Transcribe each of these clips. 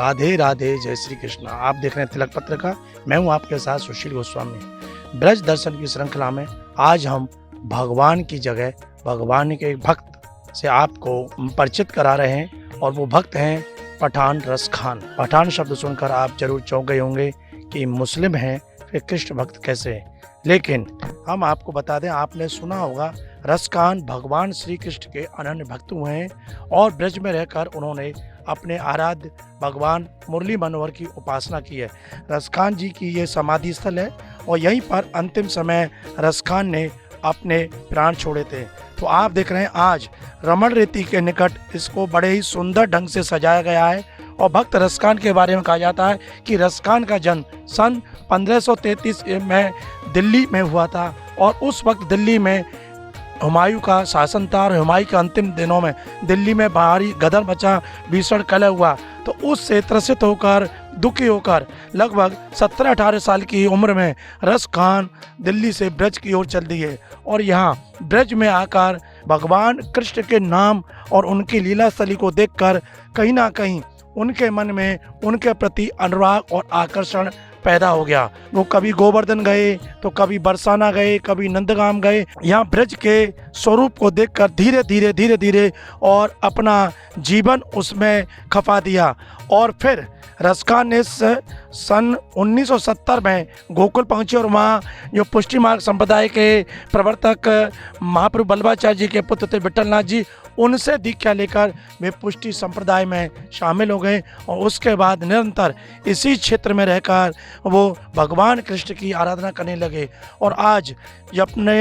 राधे राधे, जय श्री कृष्ण। आप देख रहे हैं तिलक पत्र का। मैं हूं आपके साथ सुशील गोस्वामी। ब्रज दर्शन की श्रृंखला में आज हम भगवान की जगह भगवान के एक भक्त से आपको परिचित करा रहे हैं और वो भक्त हैं पठान रस खान। पठान शब्द सुनकर आप जरूर चौंक गए होंगे कि मुस्लिम हैं फिर कृष्ण भक्त कैसे हैं। लेकिन हम आपको बता दें, आपने सुना होगा रस खान भगवान श्री कृष्ण के अनन्य भक्त हुए हैं और ब्रज में रहकर उन्होंने अपने आराध्य भगवान मुरली मनोहर की उपासना की है। रसखान जी की ये समाधि स्थल है और यहीं पर अंतिम समय रसखान ने अपने प्राण छोड़े थे। तो आप देख रहे हैं आज रमण रेती के निकट इसको बड़े ही सुंदर ढंग से सजाया गया है और भक्त रसखान के बारे में कहा जाता है कि रसखान का जन्म सन 1533 में दिल्ली में हुआ था और उस वक्त दिल्ली में हुमायूं का शासन था और हुमायूं के अंतिम दिनों में दिल्ली में भारी गदर मचा, भीषण कलह हुआ। तो उससे त्रसित होकर दुखी होकर लगभग 17-18 साल की उम्र में रस खान दिल्ली से ब्रज की ओर चल दिए और यहाँ ब्रज में आकर भगवान कृष्ण के नाम और उनकी लीला स्थली को देखकर कहीं ना कहीं उनके मन में उनके प्रति अनुराग और आकर्षण पैदा हो गया। वो कभी गोवर्धन गए तो कभी बरसाना गए, कभी नंदगाम गए। यहाँ ब्रज के स्वरूप को देखकर धीरे धीरे और अपना जीवन उसमें खपा दिया और फिर रसखान ने सन 1970 में गोकुल पहुंचे और वहाँ जो पुष्टि मार्ग संप्रदाय के प्रवर्तक महाप्रभु बल्लभाचार्य जी के पुत्र थे विठलनाथ जी, उनसे दीक्षा लेकर वे पुष्टि संप्रदाय में शामिल हो गए और उसके बाद निरंतर इसी क्षेत्र में रहकर वो भगवान कृष्ण की आराधना करने लगे। और आज अपने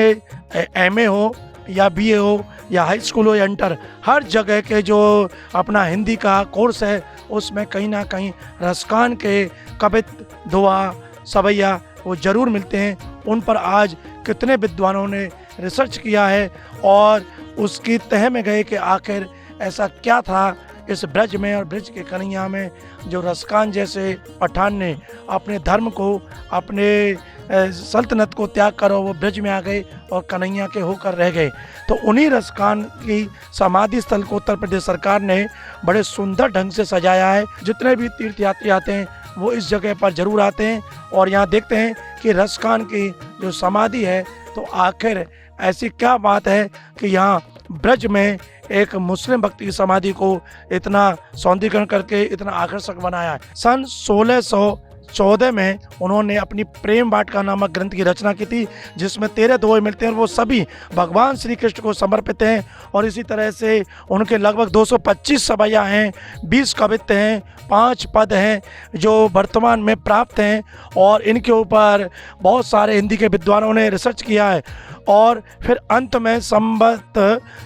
एमए हो या बीए हो या हाई स्कूल हो या इंटर, हर जगह के जो अपना हिंदी का कोर्स है उसमें कहीं ना कहीं रसखान के कवित दुआ सवैया वो ज़रूर मिलते हैं। उन पर आज कितने विद्वानों ने रिसर्च किया है और उसकी तह में गए कि आखिर ऐसा क्या था इस ब्रज में और ब्रज के कन्हैया में जो रसखान जैसे पठान ने अपने धर्म को, अपने सल्तनत को त्याग कर वो ब्रज में आ गए और कन्हैया के होकर रह गए। तो उन्हीं रसखान की समाधि स्थल को उत्तर प्रदेश सरकार ने बड़े सुंदर ढंग से सजाया है। जितने भी तीर्थयात्री आते हैं वो इस जगह पर जरूर आते हैं और यहाँ देखते हैं कि रसखान की जो समाधि है तो आखिर ऐसी क्या बात है कि यहाँ ब्रज में एक मुस्लिम भक्त की समाधि को इतना सौंदर्यीकरण करके इतना आकर्षक बनाया है। सन 1614 में उन्होंने अपनी प्रेम वाटिका नामक ग्रंथ की रचना की थी जिसमें 13 दोहे मिलते हैं और वो सभी भगवान श्री कृष्ण को समर्पित हैं। और इसी तरह से उनके लगभग 225 सवैया हैं, 20 कवित्त हैं, 5 पद हैं जो वर्तमान में प्राप्त हैं और इनके ऊपर बहुत सारे हिंदी के विद्वानों ने रिसर्च किया है। और फिर अंत में संवत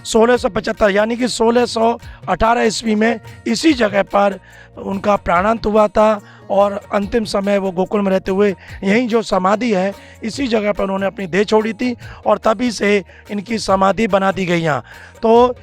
1675 यानी कि 1618 ईस्वी में इसी जगह पर उनका प्राणांत हुआ था और अंतिम समय वो गोकुल में रहते हुए यहीं जो समाधि है इसी जगह पर उन्होंने अपनी देह छोड़ी थी और तभी से इनकी समाधि बना दी गई यहाँ। तो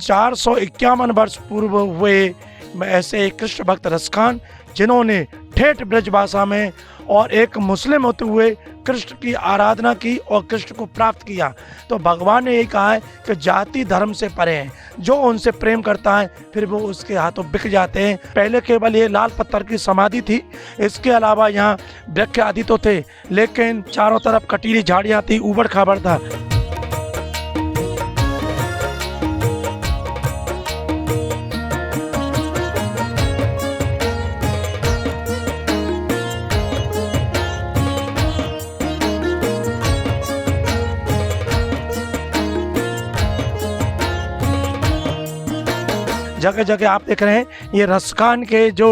451 वर्ष पूर्व हुए ऐसे कृष्ण भक्त रसखान जिन्होंने ठेठ ब्रज भाषा में और एक मुस्लिम होते हुए कृष्ण की आराधना की और कृष्ण को प्राप्त किया। तो भगवान ने यही कहा है कि जाति धर्म से परे हैं, जो उनसे प्रेम करता है फिर वो उसके हाथों बिक जाते हैं। पहले केवल ये लाल पत्थर की समाधि थी, इसके अलावा यहाँ वृक्ष आदि तो थे लेकिन चारों तरफ कटीली झाड़ियाँ थी, ऊबड़ खाबड़ था। जगह जगह आप देख रहे हैं ये रसखान के जो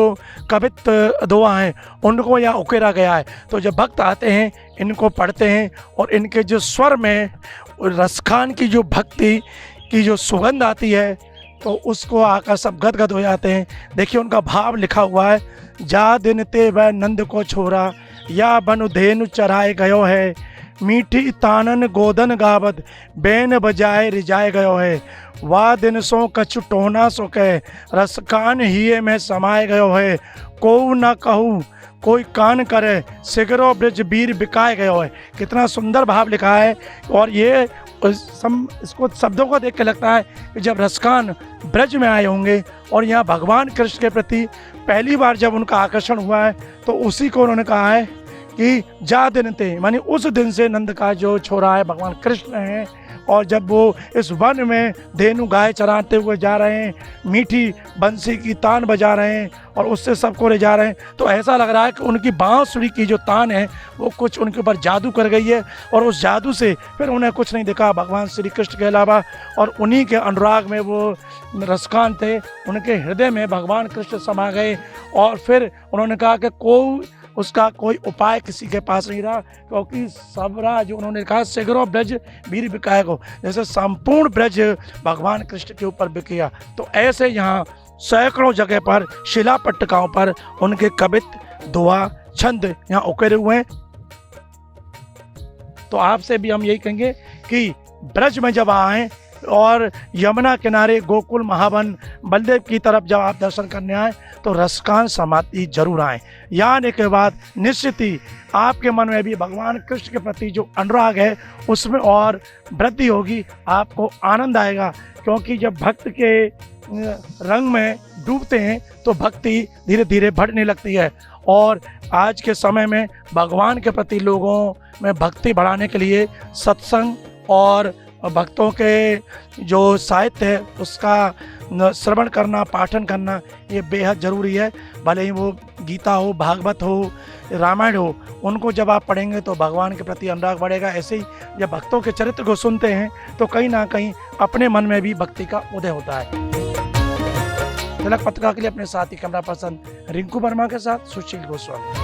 कवित दुआ हैं उनको यहाँ उकेरा गया है। तो जब भक्त आते हैं इनको पढ़ते हैं और इनके जो स्वर में रसखान की जो भक्ति की जो सुगंध आती है तो उसको आकर सब गदगद हो जाते हैं। देखिए उनका भाव लिखा हुआ है, जा दिन ते वह नंद को छोरा या बनु धेनु चराए गयो है, मीठी तानन गोदन गावत बेन बजाए रिजाए गयो है। वाह दिन सो कछु टोना सो कह रसकान हिये में समाये गयो है। कोऊ न कहूँ कोई कान करे सिगरो ब्रज वीर बिकाए गयो है। कितना सुंदर भाव लिखा है। और ये इसको शब्दों को देख के लगता है कि जब रसकान ब्रज में आए होंगे और यहाँ भगवान कृष्ण के प्रति पहली बार जब उनका आकर्षण हुआ है तो उसी को उन्होंने कहा है कि जा दिन ते, मानी उस दिन से नंद का जो छोरा है भगवान कृष्ण है। और जब वो इस वन में धेनु गाय चराते हुए जा रहे हैं, मीठी बंसी की तान बजा रहे हैं और उससे सबको ले जा रहे हैं, तो ऐसा लग रहा है कि उनकी बांसुरी की जो तान है वो कुछ उनके ऊपर जादू कर गई है। और उस जादू से फिर उन्हें कुछ नहीं दिखा भगवान श्री कृष्ण के अलावा। और उन्हीं के अनुराग में वो रसकान थे, उनके हृदय में भगवान कृष्ण समा गए। और फिर उन्होंने कहा कि उसका कोई उपाय किसी के पास नहीं रहा, क्योंकि सबरा जो उन्होंने कहा सिगरो ब्रज वीर बिकाए गो, जैसे संपूर्ण ब्रज भगवान कृष्ण के ऊपर बिकिया। तो ऐसे यहाँ सैकड़ों जगह पर शिला पट्टिकाओं पर उनके कवित्व दोहा छंद यहाँ उकेरे हुए हैं। तो आपसे भी हम यही कहेंगे कि ब्रज में जब आए और यमुना किनारे गोकुल महावन बलदेव की तरफ जब आप दर्शन करने आए तो रसकान समाधि जरूर आए। यहाँ आने के बाद निश्चित ही आपके मन में भी भगवान कृष्ण के प्रति जो अनुराग है उसमें और वृद्धि होगी, आपको आनंद आएगा। क्योंकि जब भक्त के रंग में डूबते हैं तो भक्ति धीरे धीरे बढ़ने लगती है। और आज के समय में भगवान के प्रति लोगों में भक्ति बढ़ाने के लिए सत्संग और भक्तों के जो साहित्य है उसका श्रवण करना, पाठन करना ये बेहद ज़रूरी है। भले ही वो गीता हो, भागवत हो, रामायण हो, उनको जब आप पढ़ेंगे तो भगवान के प्रति अनुराग बढ़ेगा। ऐसे ही जब भक्तों के चरित्र को सुनते हैं तो कहीं ना कहीं अपने मन में भी भक्ति का उदय होता है। तिलक पत्रिका के लिए अपने साथी कैमरा पर्सन रिंकू वर्मा के साथ सुशील गोस्वामी।